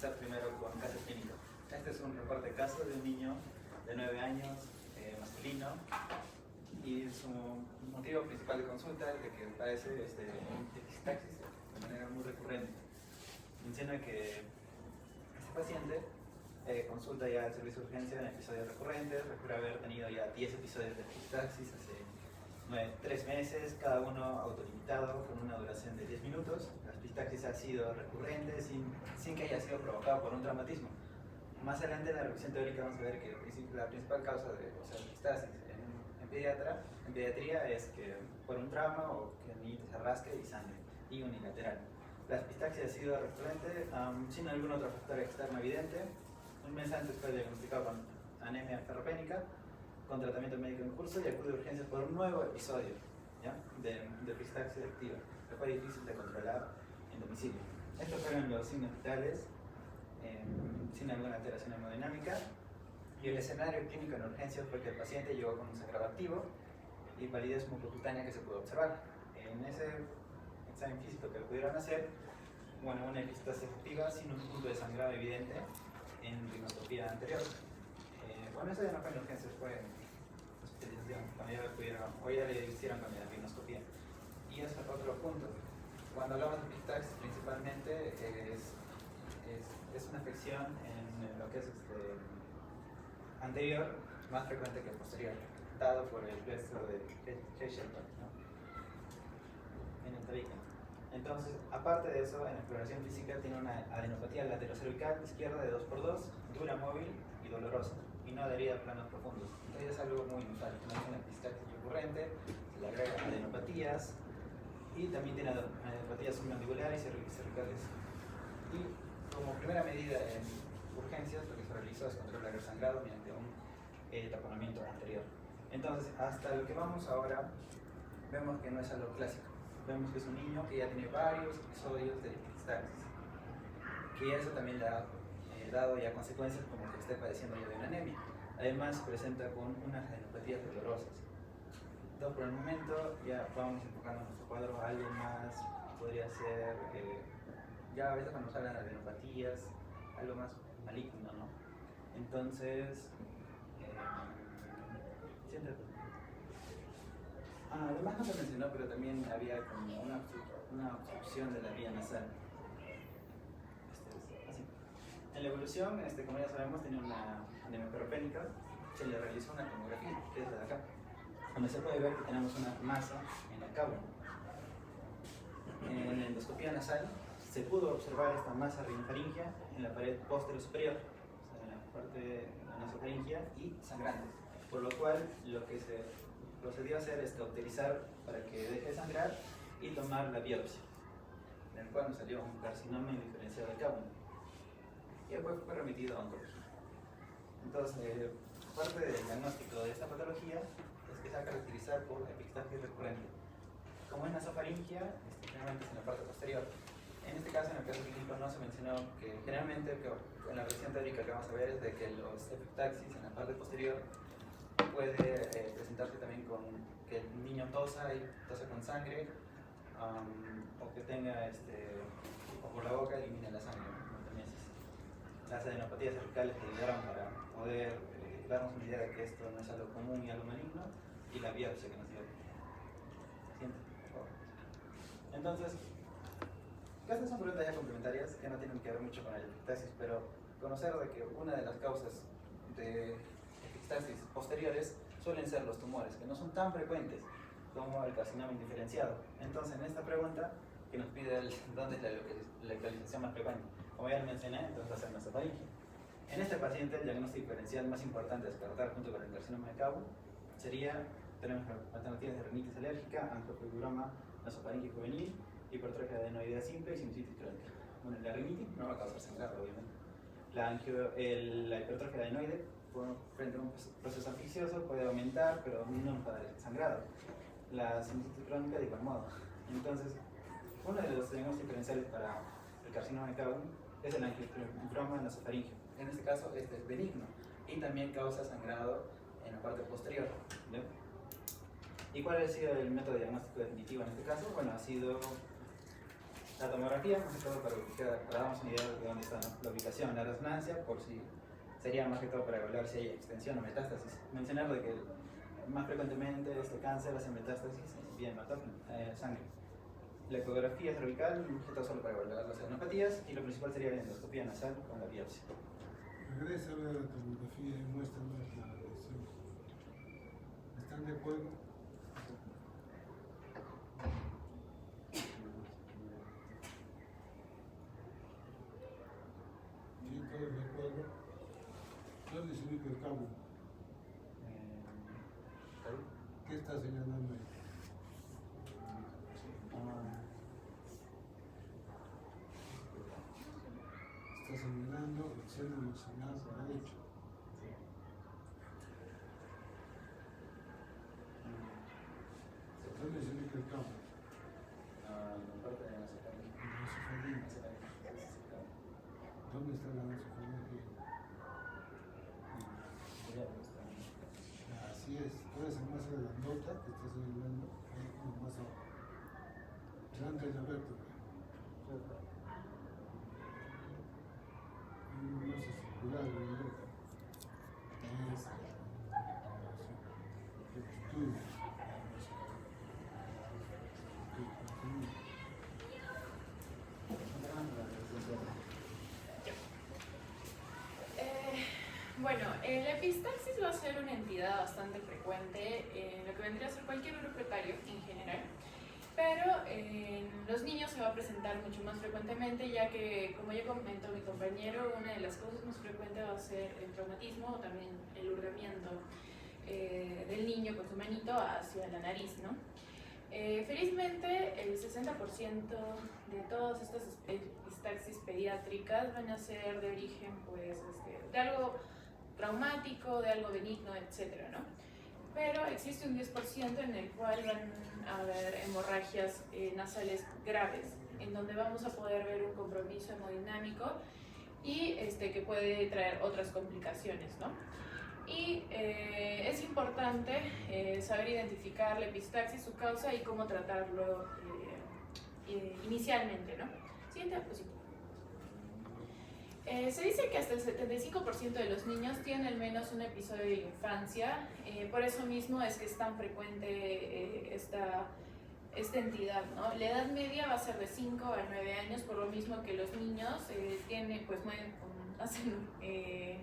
comenzar primero con caso clínico. Este es un reporte de caso de un niño de 9 años, masculino, y su motivo principal de consulta es de que padece epistaxis de manera muy recurrente. Menciona que este paciente consulta ya al servicio de urgencia en episodios recurrentes, refiere haber tenido ya 10 episodios de epistaxis hace 3 meses, cada uno autolimitado con una duración de 10 minutos. La epistaxis ha sido recurrente sin que haya sido provocado por un traumatismo. Más adelante en la revisión teórica vamos a ver que la principal causa de epistaxis en pediatría es que por un trauma o que el niño se rasque y sangre, y unilateral. La epistaxis ha sido recurrente sin algún otro factor externo evidente. Un mes antes fue diagnosticado con anemia ferropénica, con tratamiento médico en curso, y acude a urgencias por un nuevo episodio, ¿ya?, de epistaxis activa, que fue difícil de controlar en domicilio. Estos fueron los signos vitales, sin alguna alteración hemodinámica, y el escenario clínico en urgencias fue que el paciente llegó con un sangrado activo y validez mucocutánea que se pudo observar. En ese examen físico que pudieron hacer, bueno, una epistaxis activa sin un punto de sangrado evidente en rhinoscopía anterior. Bueno, eso ya no fue en urgencias, fue en hospitalización, cuando ya pudieron, o ya le hicieron con la rhinoscopía. Y ese es otro punto. Cuando hablamos de epistaxis, principalmente es una afección en lo que es anterior, más frecuente que posterior, dado por el resto de Heshelton, ¿no?, en el tabique. Entonces, aparte de eso, en la exploración física tiene una adenopatía laterocervical izquierda de 2x2, dura, móvil y dolorosa, y no adherida a planos profundos. Entonces es algo muy inusual. No es una epistaxis recurrente, se le agregan adenopatías, y también tiene adenopatías submandibulares y cervicales. Y como primera medida en urgencias, lo que se realizó es controlar el sangrado mediante un taponamiento anterior. Entonces, hasta lo que vamos ahora, vemos que no es algo clásico. Vemos que es un niño que ya tiene varios episodios de epistaxis, que eso también le ha dado ya consecuencias como que esté padeciendo ya de una anemia. Además, se presenta con unas adenopatías dolorosas. Entonces, por el momento, ya vamos enfocando nuestro cuadro a algo más, podría ser, ya a veces cuando nos hablan de adenopatías, algo más maligno, ¿no? Entonces, siéntate. Además no se mencionó, pero también había como una obstrucción de la vía nasal. Así. En la evolución, como ya sabemos, tenía una anemia ferropénica. Se le realizó una tomografía, que es la de acá, donde se puede ver que tenemos una masa en la cábula. En la endoscopía nasal se pudo observar esta masa rinofaringea en la pared posterior superior, o sea, en la parte de la nasofaringea, y sangrante, por lo cual lo que se procedió a hacer es cauterizar para que deje de sangrar y tomar la biopsia, en el cual nos salió un carcinoma indiferenciado de cábula, y después fue remitido a oncología. Entonces, parte del diagnóstico de esta patología es que se va a caracterizar por epistaxis recurrente. Como es nasofaringea, generalmente es en la parte posterior. En este caso, en el caso clínico, no se mencionó que generalmente, en la revisión teórica que vamos a ver, es de que los epistaxis en la parte posterior puede presentarse también con que el niño tosa con sangre, o que tenga, o por la boca elimine la sangre, montañesis. Las adenopatías cervicales que ayudaron para poder darnos una idea de que esto no es algo común y algo maligno, y la biopsia que nos dio. Siéntate, por favor. Entonces, estas son preguntas ya complementarias que no tienen que ver mucho con la epistaxis, pero conocer de que una de las causas de epistaxis posteriores suelen ser los tumores, que no son tan frecuentes como el carcinoma indiferenciado. Entonces, en esta pregunta, que nos pide dónde es la localización más frecuente, como ya lo mencioné, entonces va a ser nasofaringea. En este paciente, el diagnóstico diferencial más importante a descartar junto con el carcinoma de Kapoor sería, tenemos alternativas de rinitis alérgica, angiofibroma nasofaringea juvenil, hipertrofia adenoidea simple y sinusitis crónica. Bueno, la rinitis no va a causar sangrado, obviamente. La hipertrofia adenoide, frente a un proceso anficioso, puede aumentar, pero no nos va a dar sangrado. La sinusitis crónica, de igual modo. Entonces, uno de los diagnósticos diferenciales para el carcinoma de Kapoor es el angiofibroma nasofaringeo. En este caso, este es benigno y también causa sangrado en la parte posterior, ¿no? ¿Y cuál ha sido el método diagnóstico definitivo en este caso? Bueno, ha sido La tomografía, más que todo para darnos una idea de dónde está, ¿no? La ubicación, la resonancia, por si sería más que todo para evaluar si hay extensión o metástasis. Mencionar de que más frecuentemente este cáncer hace metástasis vía hematógeno, sangre. La ecografía cervical, más que todo solo para evaluar las adenopatías, y lo principal sería la endoscopía nasal con la biopsia. Regresa a ver la tomografía y muéstranos la lesión. ¿Están de acuerdo? ¿Sí, todos de acuerdo? ¿Dónde se ubica el cabo? ¿Qué está señalando ahí? Está señalando el seno maxilar derecho. ¿Dónde se ubica el cabo? En parte de la En la esofagia. ¿Dónde está la esofagia? Así es, toda esa masa grandota que está señalando, hay una masa delante de la vértebra. Hay una masa circular grandota. Esa es el estudio. Bueno, la epistaxis va a ser una entidad bastante frecuente en lo que vendría a ser cualquier uropretario en general, pero en los niños se va a presentar mucho más frecuentemente, ya que, como ya comentó mi compañero, una de las causas más frecuentes va a ser el traumatismo o también el hurgamiento del niño con su manito hacia la nariz, ¿no? Felizmente, el 60% de todas estas epistaxis pediátricas van a ser de origen, pues, de algo traumático, de algo benigno, etcétera, ¿no? Pero existe un 10% en el cual van a haber hemorragias nasales graves, en donde vamos a poder ver un compromiso hemodinámico y que puede traer otras complicaciones, ¿no? Y es importante saber identificar la epistaxis, su causa y cómo tratarlo inicialmente, ¿no? Siguiente diapositiva. Se dice que hasta el 75% de los niños tienen al menos un episodio de infancia, por eso mismo es que es tan frecuente esta entidad, ¿no? La edad media va a ser de 5 a 9 años, por lo mismo que los niños hacen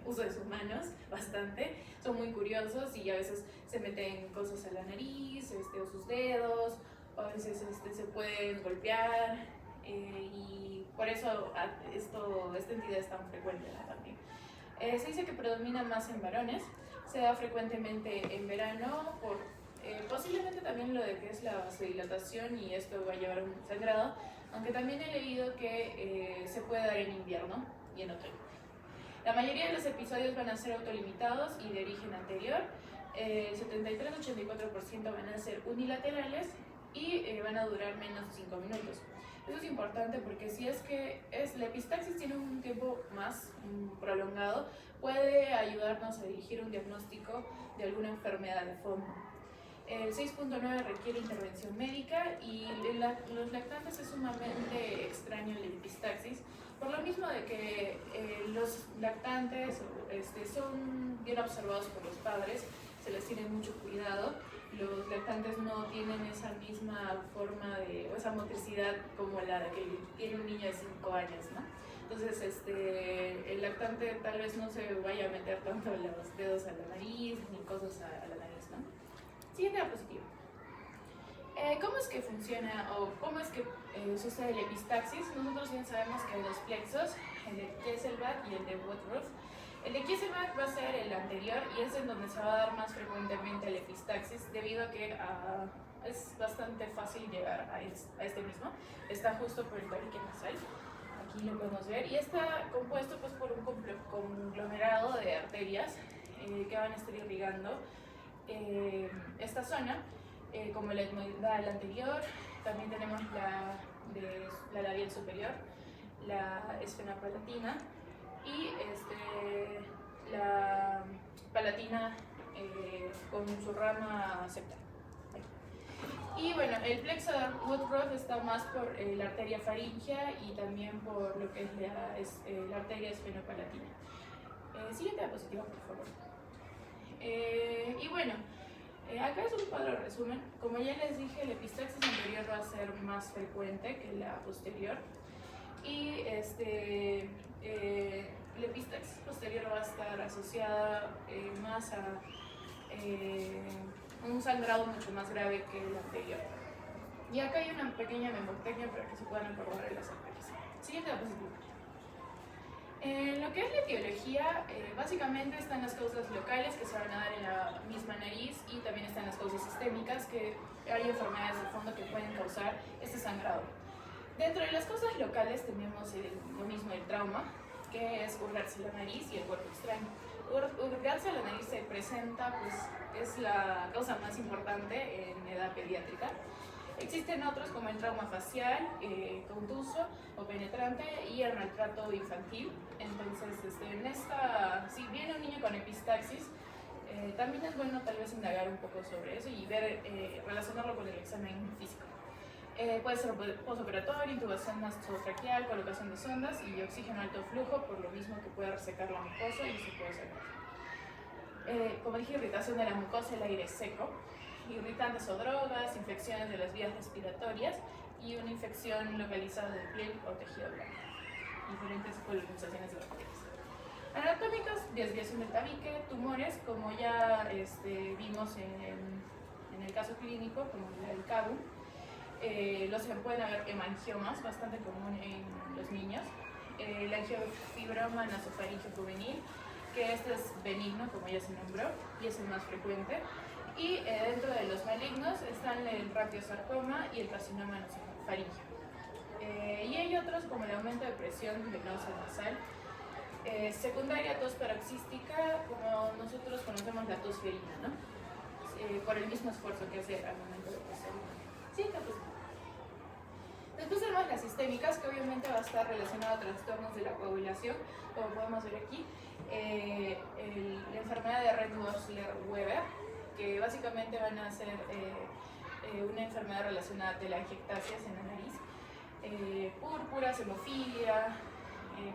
uso de sus manos bastante, son muy curiosos y a veces se meten cosas a la nariz, o sus dedos, o a veces se pueden golpear, y por eso esta entidad es tan frecuente, ¿no? También. Se dice que predomina más en varones, se da frecuentemente en verano por posiblemente también lo de que es la vasodilatación y esto va a llevar a un sangrado, aunque también he leído que se puede dar en invierno y en otoño. La mayoría de los episodios van a ser autolimitados y de origen anterior, 73-84% van a ser unilaterales y van a durar menos de 5 minutos. Eso es importante porque si es que la epistaxis tiene un tiempo más prolongado, puede ayudarnos a dirigir un diagnóstico de alguna enfermedad de fondo. El 6.9 requiere intervención médica y los lactantes es sumamente extraño la epistaxis, por lo mismo de que los lactantes son bien observados por los padres, se les tiene mucho cuidado. Los lactantes no tienen esa misma forma o esa motricidad como la que tiene un niño de 5 años, ¿no? Entonces, el lactante tal vez no se vaya a meter tanto los dedos a la nariz ni cosas a la nariz, ¿no? Siguiente diapositiva. ¿Cómo es que funciona o cómo es que sucede la epistaxis? Nosotros bien sabemos que hay dos plexos, el de Kesselbach y el de Woodruff. El de Kesselbach va a ser el anterior y es en donde se va a dar más frecuentemente la epistaxis debido a que es bastante fácil llegar a este mismo. Está justo por el tabique nasal, aquí lo podemos ver, y está compuesto pues, por un conglomerado de arterias que van a estar irrigando esta zona, como la etmoidal anterior. También tenemos la labial superior, la esfena palatina y la palatina con su rama septal. Y bueno, el plexo de Woodruff está más por la arteria faríngea y también por lo que es la arteria esfenopalatina. Siguiente diapositiva, por favor. Y bueno, acá es un cuadro resumen. Como ya les dije, la epistaxis anterior va a ser más frecuente que la posterior. Y la epistaxis posterior va a estar asociada más a un sangrado mucho más grave que el anterior. Y acá hay una pequeña memotecnia para que se puedan acordar de las arterias. Siguiente diapositiva. En lo que es la etiología, básicamente están las causas locales que se van a dar en la misma nariz y también están las causas sistémicas, que hay enfermedades de fondo que pueden causar este sangrado. Dentro de las causas locales tenemos lo mismo el trauma, que es hurgarse la nariz y el cuerpo extraño. Hurgarse la nariz se presenta, pues es la causa más importante en edad pediátrica. Existen otros como el trauma facial, contuso o penetrante y el maltrato infantil. Entonces, si viene un niño con epistaxis, también es bueno tal vez indagar un poco sobre eso y ver, relacionarlo con el examen físico. Puede ser postoperatorio, intubación nasotraqueal, colocación de sondas y oxígeno alto flujo, por lo mismo que puede resecar la mucosa y se puede sacar. Como dije, irritación de la mucosa, el aire seco, irritantes o drogas, infecciones de las vías respiratorias y una infección localizada de piel o tejido blanco. Diferentes colonizaciones de bacterias. Anatómicas, desviación del tabique, tumores, como ya vimos en el caso clínico, como el CABU. Pueden haber hemangiomas, bastante común en los niños. El angiofibroma nasofaríngeo juvenil, que este es benigno, como ya se nombró, y es el más frecuente. Y dentro de los malignos están el radiosarcoma y el carcinoma nasofaríngeo. Y hay otros como el aumento de presión venosa nasal, secundaria tos paroxística, como nosotros conocemos la tos ferina, ¿no? Por el mismo esfuerzo que hace al momento de toser. Sí, pues. Después tenemos las sistémicas, que obviamente va a estar relacionada a trastornos de la coagulación, como podemos ver aquí. La enfermedad de Rett-Weber, que básicamente van a ser una enfermedad relacionada a telangiectasias en la nariz, púrpuras, hemofilia,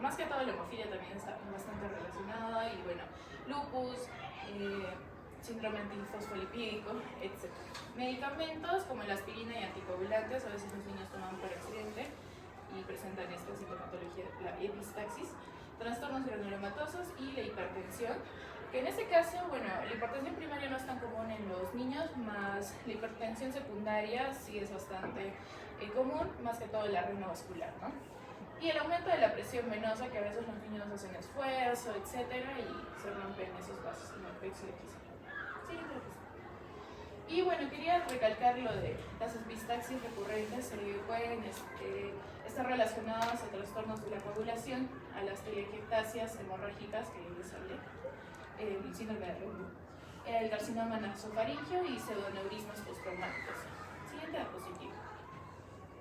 más que todo la hemofilia también está bastante relacionada, y bueno, lupus, síndrome antifosfolipídico, etc. Medicamentos como la aspirina y anticoagulantes, a veces los niños toman por accidente y presentan esta sintomatología, la epistaxis, trastornos granulomatosos y la hipertensión, que en este caso, bueno, la hipertensión primaria no es tan común en los niños, más la hipertensión secundaria sí es bastante común, más que todo la renovascular, ¿no? Y el aumento de la presión venosa, que a veces los niños hacen esfuerzo, etcétera, y se rompen esos vasos en el pecho de quizá. Sí, creo que sí. Y bueno, quería recalcar lo de las epistaxis recurrentes, pueden estar relacionadas a trastornos de la coagulación, a las telangiectasias hemorrágicas que les hablé, el síndrome de Rett, el carcinoma nasofaríngeo y pseudoneurismas postraumáticos. Siguiente diapositiva.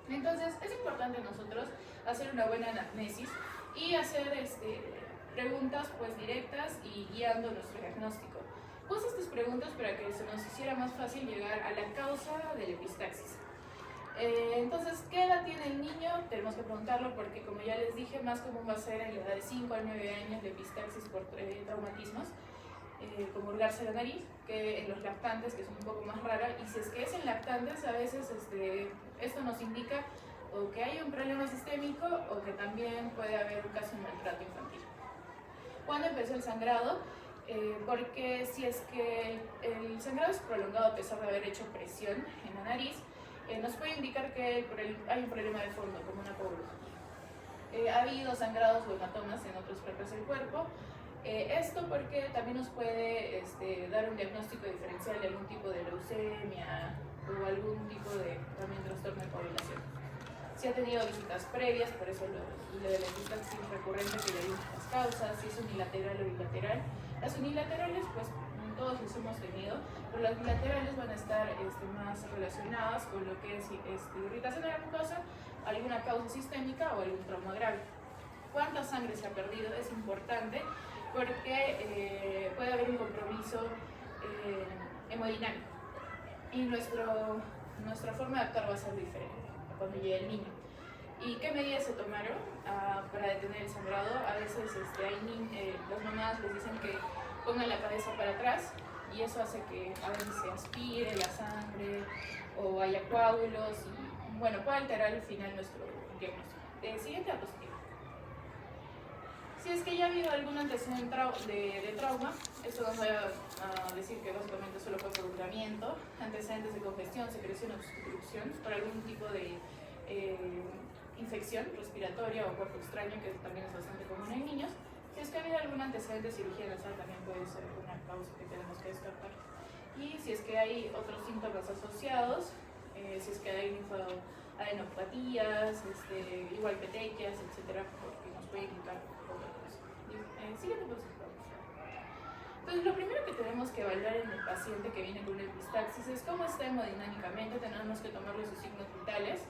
Entonces, es importante nosotros hacer una buena anamnesis y hacer preguntas pues directas y guiando nuestro diagnóstico. Puse estas preguntas para que se nos hiciera más fácil llegar a la causa de la epistaxis. Entonces, ¿qué edad tiene el niño? Tenemos que preguntarlo porque, como ya les dije, más común va a ser en la edad de 5 a 9 años de epistaxis por traumatismos, como hurgarse la nariz, que en los lactantes, que son un poco más rara, y si es que es en lactantes, a veces esto nos indica o que hay un problema sistémico o que también puede haber un caso de maltrato infantil. ¿Cuándo empezó el sangrado? Porque si es que el sangrado es prolongado a pesar de haber hecho presión en la nariz, nos puede indicar que hay un problema de fondo, como una coagulación. Ha habido sangrados o hematomas en otras partes del cuerpo. Esto porque también nos puede dar un diagnóstico diferencial de algún tipo de leucemia o algún tipo de también trastorno de coagulación. Si ha tenido visitas previas, por eso lo de la epistaxis recurrente, que ya vimos las causas, si es unilateral o bilateral. Las unilaterales, pues todos los hemos tenido, pero las bilaterales van a estar más relacionadas con lo que es irritación de la mucosa, alguna causa sistémica o algún trauma grave. ¿Cuánta sangre se ha perdido? Es importante porque puede haber un compromiso hemodinámico. Y nuestra forma de actuar va a ser diferente cuando llegue el niño. ¿Y qué medidas se tomaron para detener el sangrado? A veces las mamás les dicen que pongan la cabeza para atrás y eso hace que a veces se aspire la sangre o haya coágulos y bueno, puede alterar al final nuestro diagnóstico. Siguiente diapositiva. Si es que ya ha habido algún antecedente de trauma, esto nos va a decir que básicamente solo fue por hurgamiento, antecedentes de congestión, secreción o obstrucción, por algún tipo de infección respiratoria o cuerpo extraño, que también es bastante común en niños. Si es que ha habido algún antecedente de cirugía nasal, también puede ser una causa que tenemos que descartar. Y si es que hay otros síntomas asociados, si es que hay adenopatías, igual petequias, etcétera, porque nos puede indicar otra cosa. Siguiente diapositiva. Entonces, lo primero que tenemos que evaluar en el paciente que viene con epistaxis es cómo está hemodinámicamente. Tenemos que tomarle sus signos vitales.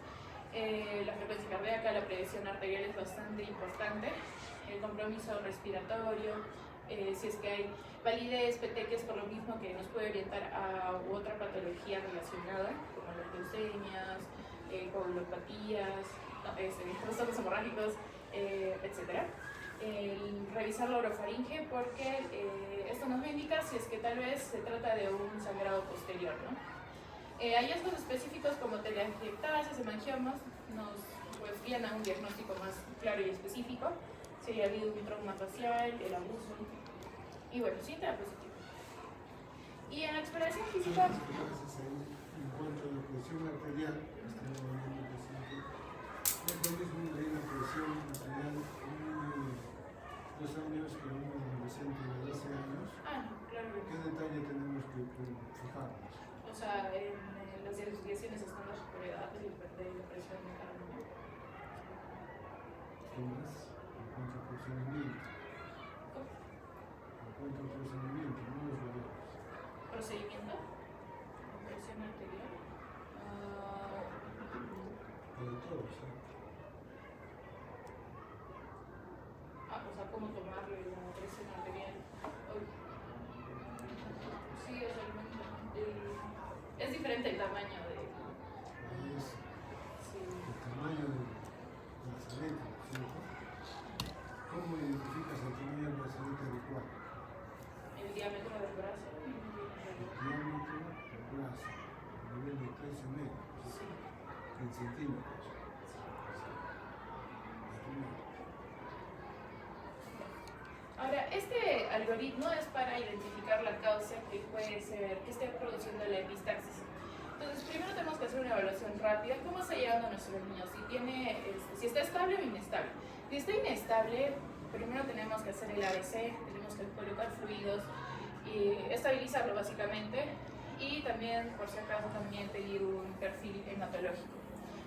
La frecuencia cardíaca, la presión arterial es bastante importante, el compromiso respiratorio, si es que hay validez, petequias, por lo mismo que nos puede orientar a otra patología relacionada, como las leucemias, coagulopatías, trastornos hemorrágicos, etc. Revisar la orofaringe porque esto nos va a indicar si es que tal vez se trata de un sangrado posterior, ¿no? Hallazgos específicos como telangiectasias, hemangiomas nos guían a un diagnóstico más claro y específico. Si ha habido un trauma facial, el abuso. Y bueno, siguiente diapositiva. Y en la exploración física. En cuanto a la presión arterial, estamos hablando de paciente. Hay una presión arterial de un niño de 2 años que un adolescente de 12 años. Claro. ¿Qué detalle tenemos que fijarnos? O sea, en las desviaciones están las edades y la presión de cada uno. ¿Qué más? En cuanto a procedimiento. En cuanto a procedimiento, no los valores. ¿Procedimiento? ¿Presión arterial? Para todos, ¿sí? O sea, ¿cómo tomarlo y la presión arterial? Sí, o sea, es diferente el tamaño de... Es el tamaño del brazalete, ¿cierto? ¿Cómo identificas el tamaño del brazalete adecuado? El diámetro del brazo. El diámetro del brazo, a nivel de 13 metros, Sí. en centímetros. Ahora, este algoritmo es para identificar la causa que puede ser, que esté produciendo la epistaxis. Entonces, primero tenemos que hacer una evaluación rápida. ¿Cómo está llevando a nuestro niño? Si está estable o inestable. Si está inestable, primero tenemos que hacer el ABC, tenemos que colocar fluidos y estabilizarlo básicamente. Y también, por si acaso, también pedir un perfil hematológico.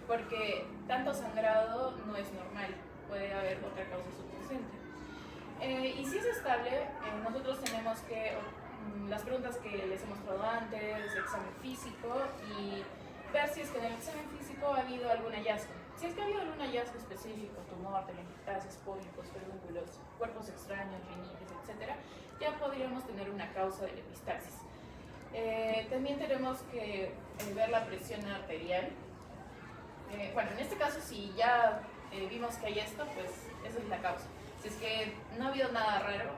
Porque tanto sangrado no es normal, puede haber otra causa subyacente. Y si es estable, nosotros tenemos que, las preguntas que les he mostrado antes, examen físico y ver si es que en el examen físico ha habido algún hallazgo. Si es que ha habido algún hallazgo específico, tumor, telangiectasias, pólipos, pedúnculos, cuerpos extraños, rinitis, etc., ya podríamos tener una causa de la epistaxis. También tenemos que ver la presión arterial. Bueno, en este caso, si ya vimos que hay esto, pues esa es la causa. Si es que no ha habido nada raro,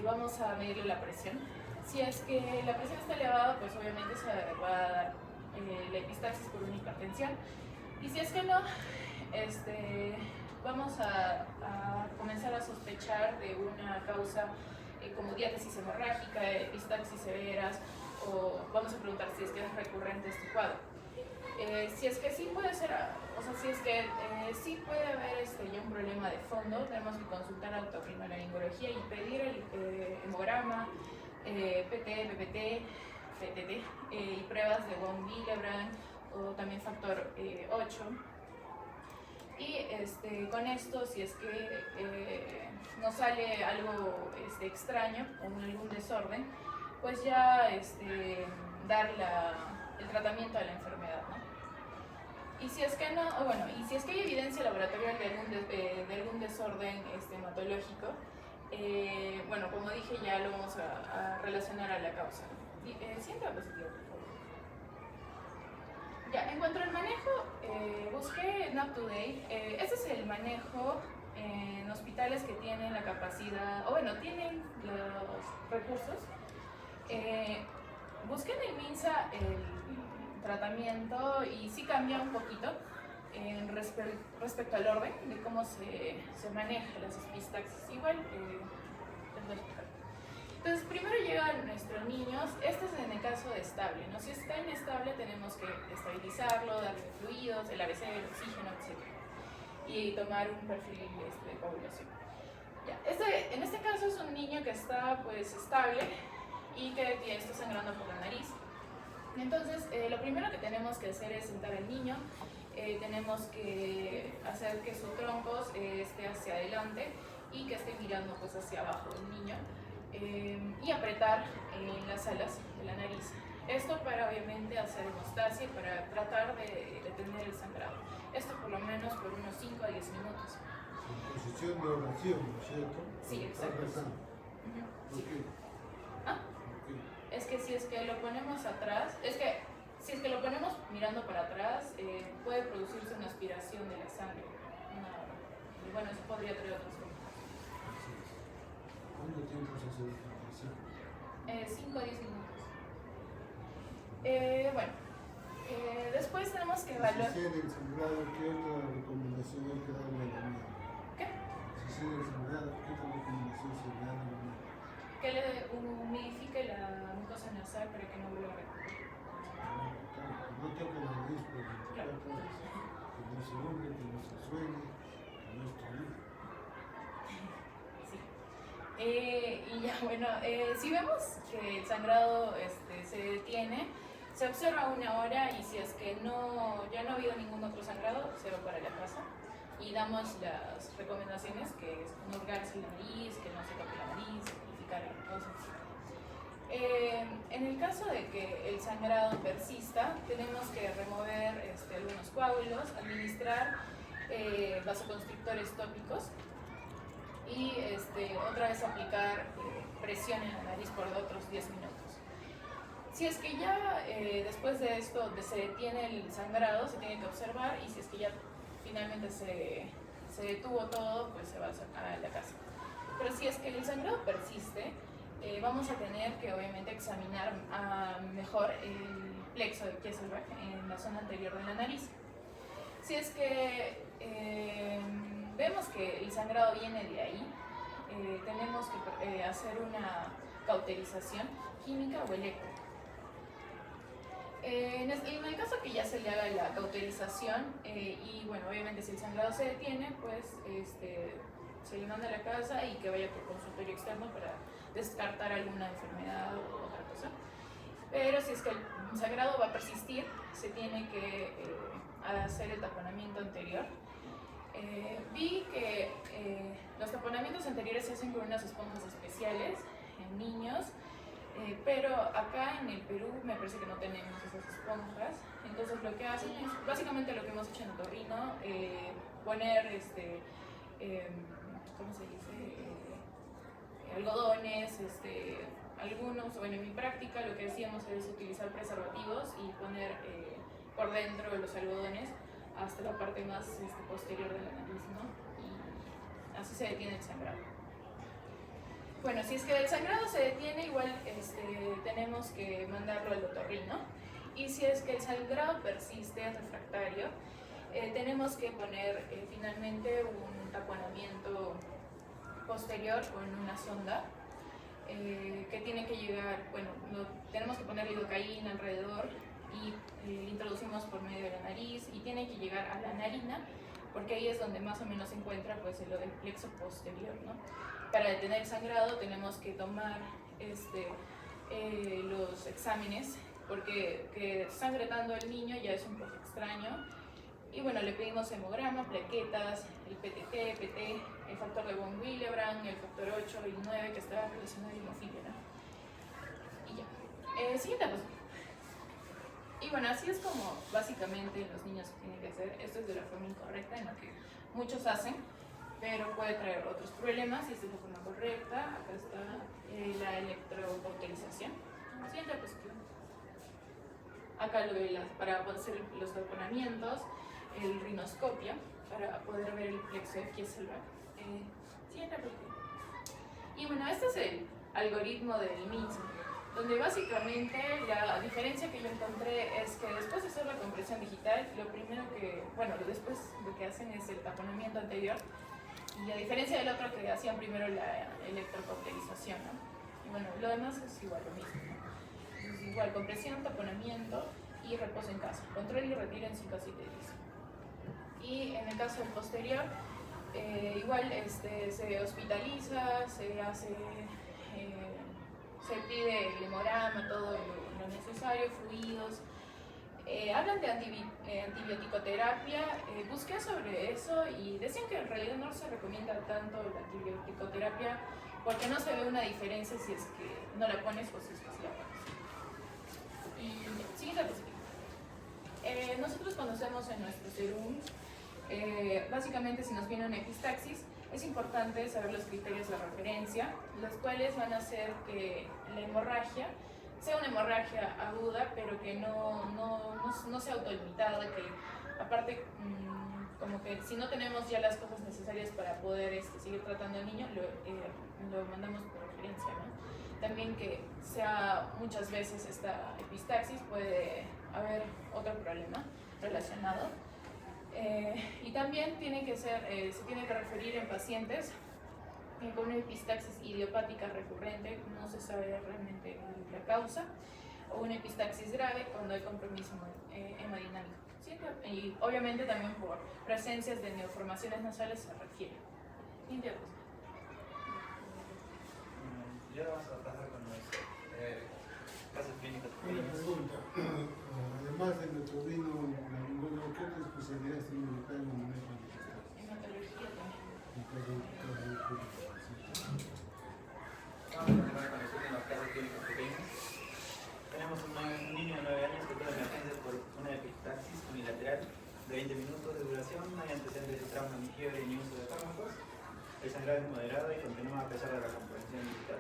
vamos a medirle la presión. Si es que la presión está elevada, pues obviamente se va a dar la epistaxis por una hipertensión. Y si es que no, vamos a comenzar a sospechar de una causa como diátesis hemorrágica, epistaxis severas, o vamos a preguntar si es que es recurrente este cuadro. Si es que sí puede ser, o sea, si es que sí puede haber ya un problema de fondo, tenemos que consultar a otorrinolaringología y pedir el hemograma, PT, PPT, PTT y pruebas de von Willebrand o también factor 8. Y con esto, si es que nos sale algo extraño o algún desorden, pues ya dar el tratamiento a la enfermedad, ¿no? Y si es que no, y si es que hay evidencia laboratorial de algún desorden hematológico, bueno, como dije, ya lo vamos a relacionar a la causa. Siguiente diapositiva, por favor. Ya, en cuanto al manejo, busqué en UpToDate. Este es el manejo en hospitales que tienen la capacidad, o bueno, tienen los recursos. Busqué en el MINSA el tratamiento y sí cambia un poquito respecto al orden de cómo se maneja las epistaxis. Igual, les voy a explicar. Entonces, primero llegan nuestros niños, este es en el caso de estable, ¿no? Si está inestable tenemos que estabilizarlo, darle fluidos, el ABC, el oxígeno, etc. Y tomar un perfil de coagulación. Ya. En este caso es un niño que está pues estable y que está sangrando por la nariz. Entonces, lo primero que tenemos que hacer es sentar al niño, tenemos que hacer que su tronco esté hacia adelante y que esté mirando pues hacia abajo el niño. Y apretar las alas de la nariz. Esto para obviamente hacer hemostasia y para tratar de detener el sangrado. Esto por lo menos por unos 5 a 10 minutos. En posición de oración, ¿no es cierto? Sí, exacto. ¿Por qué? ¿Ah? Es que si es que lo ponemos atrás, si es que lo ponemos mirando para atrás, puede producirse una aspiración de la sangre. Y bueno, eso podría traer otras cosas. ¿Cuánto tiempo se hace la operación? 5 a 10 minutos. Bueno, después tenemos que evaluar. Si se cede el sangrado, ¿qué otra recomendación hay que darle a la niña? ¿Qué? Si se cede el sangrado, ¿qué otra recomendación se le da a la niña? Que le humidifique la mucosa nasal para que no vuelva a recuperar. No toque la nariz por 24 horas. Que no se hurgue, que no se sueñe, que no estornude. Y ya bueno, si vemos que el sangrado se detiene, se observa 1 hora y si es que ya no ha habido ningún otro sangrado, se va para la casa y damos las recomendaciones que es no hurgarse la nariz, que no se toque la nariz, simplificar la mucosa. En el caso de que el sangrado persista, tenemos que remover algunos coágulos, administrar vasoconstrictores tópicos y otra vez aplicar presión en la nariz por otros 10 minutos. Si es que ya después de esto se detiene el sangrado, se tiene que observar y si es que ya finalmente se detuvo todo, pues se va a la casa. Pero si es que el sangrado persiste, vamos a tener que obviamente examinar mejor el plexo de Kieselbach en la zona anterior de la nariz. Si es que vemos que el sangrado viene de ahí, tenemos que hacer una cauterización química o eléctrica. En el caso que ya se le haga la cauterización y bueno, obviamente si el sangrado se detiene, pues se le manda a la casa y que vaya por consultorio externo para descartar alguna enfermedad o otra cosa. Pero si es que el sangrado va a persistir, se tiene que hacer el taponamiento anterior. Vi que los taponamientos anteriores se hacen con unas esponjas especiales en niños, pero acá en el Perú me parece que no tenemos esas esponjas. Entonces lo que hacen es básicamente lo que hemos hecho en otorrino, poner ¿cómo se dice? Algodones, algunos, bueno, en mi práctica lo que hacíamos es utilizar preservativos y poner por dentro los algodones hasta la parte más posterior de la nariz, ¿no? Y así se detiene el sangrado. Bueno, si es que el sangrado se detiene, igual tenemos que mandarlo al otorrino. Y si es que el sangrado persiste, refractario, tenemos que poner finalmente un taponamiento posterior con una sonda que tiene que llegar, bueno, tenemos que poner lidocaína alrededor y introducimos por medio de la nariz y tiene que llegar a la narina porque ahí es donde más o menos se encuentra pues el plexo posterior, ¿no? Para detener el sangrado tenemos que tomar los exámenes porque que sangretando al niño ya es un poco extraño. Y bueno, le pedimos hemograma, plaquetas, el PTT, PT, el factor de von Willebrand, el factor 8 y 9 que está relacionado a la hemofilia, ¿no? Y ya. Siguiente paso. Y bueno, así es como básicamente los niños tienen que hacer. Esto es de la forma incorrecta en la que muchos hacen, pero puede traer otros problemas y esta es la forma correcta. Acá está la electrocauterización. Siguiente paso. acá para poder hacer los taponamientos, el rinoscopia, para poder ver el plexo de Kieselbach. Siguiente pregunta. Y bueno, este es el algoritmo del mismo, donde básicamente la diferencia que yo encontré es que después de hacer la compresión digital, lo primero que, bueno, después lo que hacen es el taponamiento anterior, y a diferencia del otro que hacían primero la electrocauterización, ¿no? Y bueno, lo demás es igual lo mismo, ¿no? Es igual, compresión, taponamiento y reposo en casa, control y retiro en 5 a 7 días. Y en el caso del posterior, igual se hospitaliza, se hace, se pide el hemograma, todo lo necesario, fluidos. Hablan de antibioticoterapia, busqué sobre eso y decían que en realidad no se recomienda tanto la antibioticoterapia porque no se ve una diferencia si es que no la pones o si es que sí la pones. Y siguiente diapositiva. Nosotros conocemos en nuestro serum, básicamente si nos viene una epistaxis, es importante saber los criterios de referencia, los cuales van a hacer que la hemorragia sea una hemorragia aguda, pero que no sea autolimitada, que aparte, como que si no tenemos ya las cosas necesarias para poder seguir tratando al niño, lo mandamos por referencia, ¿no? También que sea muchas veces esta epistaxis, puede haber otro problema relacionado. Y también tiene que ser, se tiene que referir en pacientes con una epistaxis idiopática recurrente, no se sabe realmente la causa, o una epistaxis grave cuando hay compromiso hemodinámico. ¿Sí? Y obviamente también por presencias de neoformaciones nasales se refiere. Siguiente. Ya vamos a pasar con los casos clínicos. Una pregunta. Además del otorrino laringólogo, ¿qué otras especialidades tiene el local en el manejo de epistaxis? Hematología también. Vamos a continuar con los últimos casos clínicos pequeños. Tenemos un niño de 9 años que tuvo emergencias por una epistaxis unilateral de 20 minutos de duración, no hay antecedentes de trauma ni fiebre ni uso de fármacos. El sangrado es moderado y continúa a pesar de la compresión digital.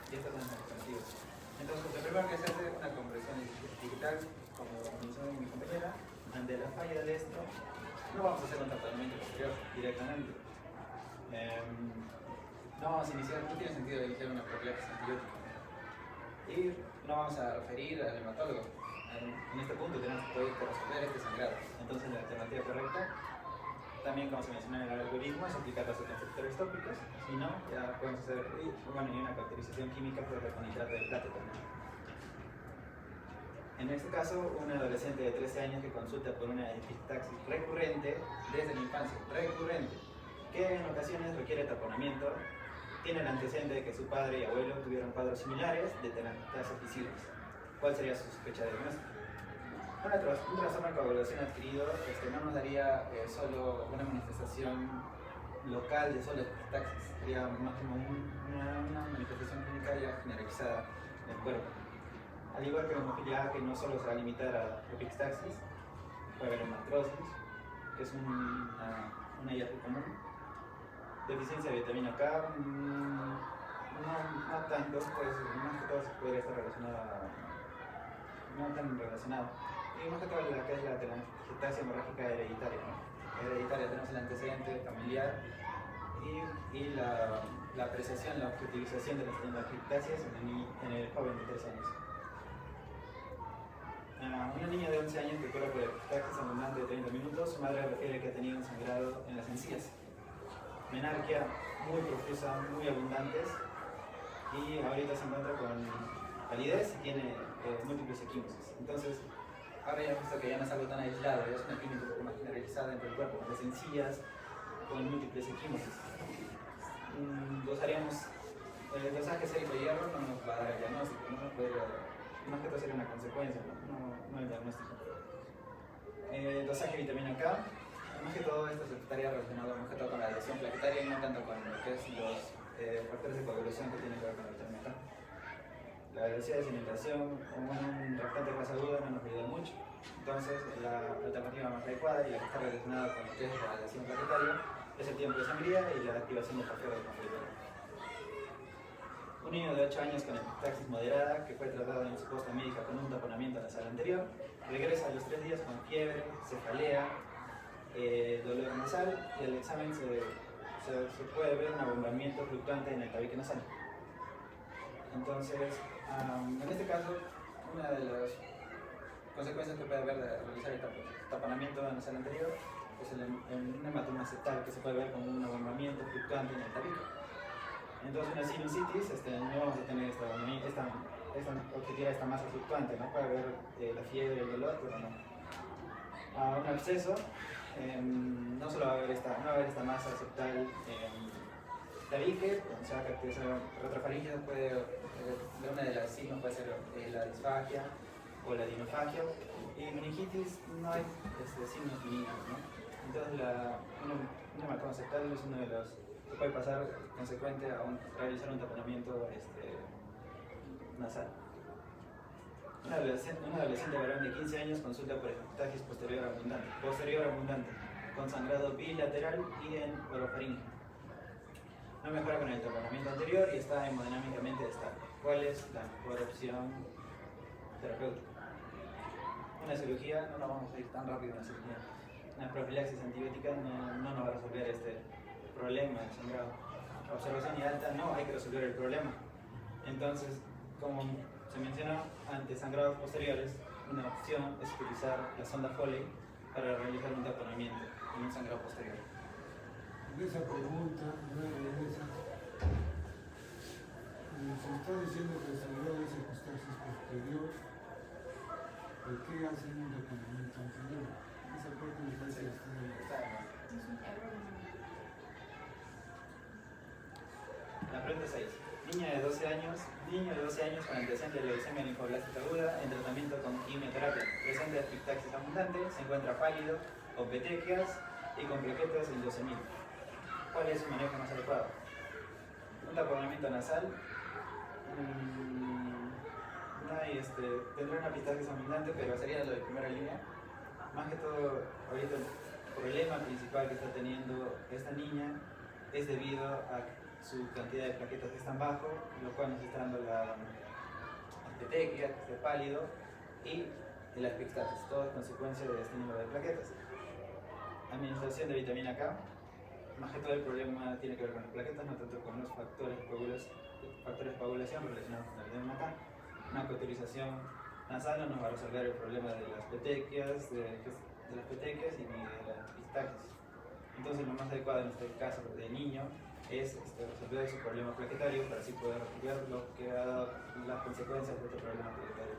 Y estas son las alternativas. Entonces, lo primero que se hace es una compresión digital, como mencionó mi compañera. Ante la falla de esto, no vamos a hacer un tratamiento posterior directamente. No vamos a iniciar, no tiene sentido iniciar una profilaxis antibiótica. Y no vamos a referir al hematólogo. En este punto tenemos que poder corresponder este sangrado. Entonces, la alternativa correcta, también como se mencionó en el algoritmo, es aplicar los antiinfectores tópicos. Si no, ya podemos hacer y una cauterización química por nitrato de plata también. En este caso, un adolescente de 13 años que consulta por una epistaxis recurrente desde la infancia, recurrente, que en ocasiones requiere taponamiento, tiene el antecedente de que su padre y abuelo tuvieron cuadros similares de telangiectasias visibles. ¿Cuál sería su sospecha de diagnóstico? Un trastorno de coagulación adquirido no nos daría solo una manifestación local de solo epistaxis, sería más como una manifestación clínica ya generalizada en el cuerpo. Al igual que la hemofilia A, que no solo se va a limitar a epistaxis, puede haber hematrosis, que es una hallazgo común. Deficiencia de vitamina K, no tanto, pues más que todo podría estar relacionada, no tan relacionado. Y más que todo la que es la telangiectasia hemorrágica hereditaria, ¿no? Hereditaria, tenemos el antecedente familiar y la apreciación, la utilización de las telangiectasias en el joven de 13 años. Una niña de 11 años que cura por epistaxis abundante de 30 minutos, su madre refiere que ha tenido un sangrado en las encías. Menarquia muy profusa, muy abundantes, y ahorita se encuentra con palidez y tiene múltiples equimosis. Entonces, ahora ya hemos visto que ya no es algo tan aislado, ya es una clínica un poco más generalizada dentro del cuerpo, con las encías, con múltiples equimosis. El dosaje sérico de hierro no nos va a dar el diagnóstico, no nos puede, más que todo sería una consecuencia, no el diagnóstico. El dosaje de vitamina K, más que todo esto estaría relacionado más que todo con la adhesión plaquetaria y no tanto con lo que es los factores de coagulación que tienen que ver con la vitamina K. La velocidad de sedimentación o un reactante de fase aguda no nos ayuda mucho. Entonces, la alternativa más adecuada y la que está relacionada con lo que es la adhesión plaquetaria es el tiempo de sangría y la activación de factores de conflicto. Un niño de 8 años con epistaxis moderada que fue tratado en su posta médica con un taponamiento nasal anterior, regresa a los 3 días con fiebre, cefalea, dolor nasal y al examen se puede ver un abombamiento fluctuante en el tabique nasal. Entonces, en este caso, una de las consecuencias que puede haber de realizar el taponamiento nasal anterior es un hematoma septal que se puede ver como un abombamiento fluctuante en el tabique. Entonces, una sinusitis, no vamos a tener esta masa fluctuante, ¿no? Puede haber la fiebre, el dolor, pero no. Un absceso, no solo va a haber esta masa septal tabique, o sea, retrofaringe una de las signos puede ser la disfagia o la dinofagia, y meningitis no hay signos clínicos, ¿no? Entonces, un hematoma septal es uno de los que puede pasar consecuente a realizar un taponamiento nasal. Un adolescente varón de 15 años consulta por epistaxis posterior abundante, con sangrado bilateral y en orofaringe. No mejora con el taponamiento anterior y está hemodinámicamente estable. ¿Cuál es la mejor opción terapéutica? Una cirugía, no nos vamos a ir tan rápido a una cirugía. Una profilaxis antibiótica no nos va a resolver este problema del sangrado. Observación y alta, no hay que resolver el problema. Entonces, como se mencionó, ante sangrados posteriores, una opción es utilizar la sonda Foley para realizar un taponamiento en un sangrado posterior. En esa pregunta, se está diciendo que el sangrado es epistaxis posterior. ¿Por qué hacen un taponamiento anterior? Esa parte me parece que está bien. Es un error. La pregunta 6. Niño de 12 años con antecedente de leucemia linfoblástica aguda en tratamiento con quimioterapia. Presenta epistaxis abundante, se encuentra pálido, con petequias y con plaquetas en 12.000. ¿Cuál es su manejo más adecuado? Un taponamiento nasal. Tendrá una epistaxis abundante, pero sería lo de primera línea. Más que todo, ahorita el problema principal que está teniendo esta niña es debido a su cantidad de plaquetas que están bajo, lo cual nos está dando la petequia, que esté pálido, y la epistaxis, todo es consecuencia de este número de plaquetas. Administración de vitamina K. Más que todo el problema tiene que ver con las plaquetas, no tanto con los factores de coagulación relacionados con el edema K. Una cauterización nasal no nos va a resolver el problema de las petequias, y ni de la epistaxis. Entonces, lo más adecuado en este caso de niño es resolver su problema plaquetario para así poder ver lo que ha dado las consecuencias de este problema plaquetario.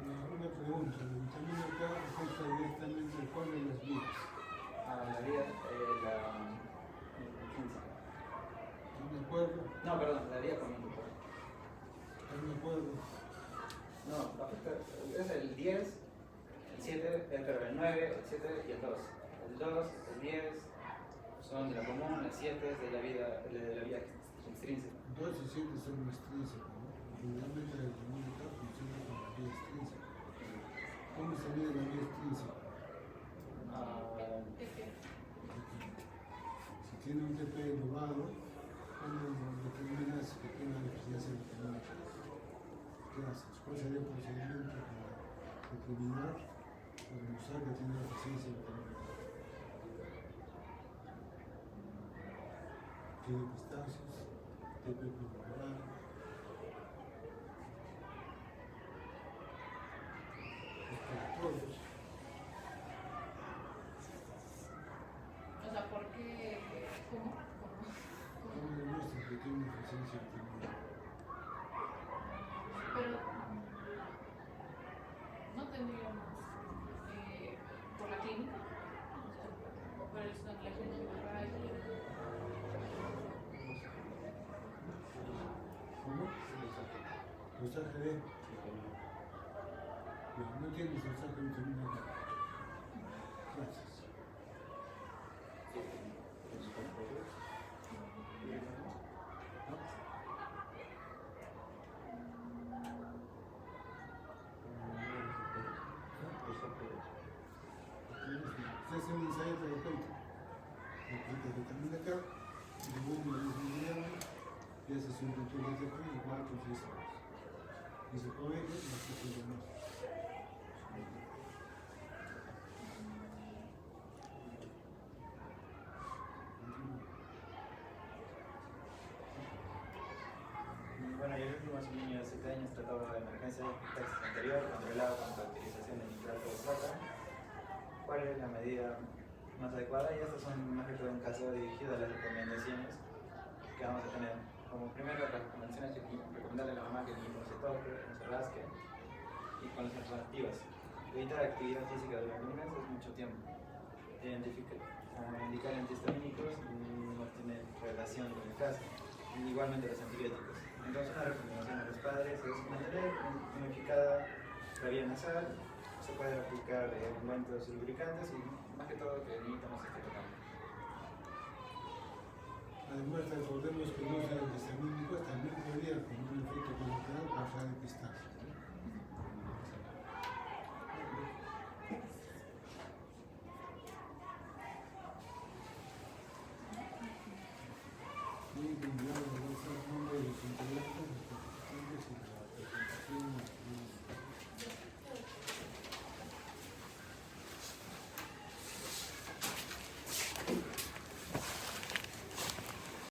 Una pregunta, la vitamina K afecta directamente a cuál de las vías. La vía, la 15. ¿Están de acuerdo? No, perdón, la vía con el ¿Están de acuerdo? No, afecta, es el 10, el 7, el 9, el 7 y el 2. El 2, el 10 son de la común, el 7 es de la vía extrínseca. 2 y 7 son extrínsecos, ¿no? Generalmente la vitamina K funciona con la vía extrínseca. ¿Cómo se mide la vía extrínseca? Si tiene un TP elevado, ¿cómo determinas que tiene una deficiencia de vitamina K? ¿Qué haces? ¿Cuál sería el procedimiento para determinar o demostrar que tiene deficiencia de vitamina K? Tiene epistaxis, TP pulmonar, todos. O sea, ¿por qué? ¿Cómo? ¿Cómo demuestran que tiene una deficiencia de vitamina K? Pero no tendríamos por la clínica, o por el anclaje de ¿Cómo? Los AGD. No tienes el saco de vitamina K. Gracias. Se hace un ensayo terapéutico. Aplica vitamina K, de 1 a 10 miligramos, ya se siente tu letra en 4 o 6 horas. Y se puede ver más que todo más. Bueno, y el último es un niño de 7 años tratado de emergencia de epistaxis anterior, controlado con la utilización de nitrato de plata. ¿Cuál es la medida más adecuada? Y estas son más que todo un caso dirigido a las recomendaciones que vamos a tener. Como primero, las recomendaciones de recomendarle a la mamá que el niño no se toque, no se rasque, y con las alternativas. Evitar actividad física durante un mes es mucho tiempo. Indicar antihistamínicos no tiene relación con el caso. Igualmente los antibióticos. Entonces una recomendación a los padres es mantener unificada la vía nasal, se puede aplicar ungüentos lubricantes y más que todo que el niño no se esté tocando. Además, recordemos que los antihistamínicos también podrían, con un efecto colateral, causar epistaxis. Muy bien,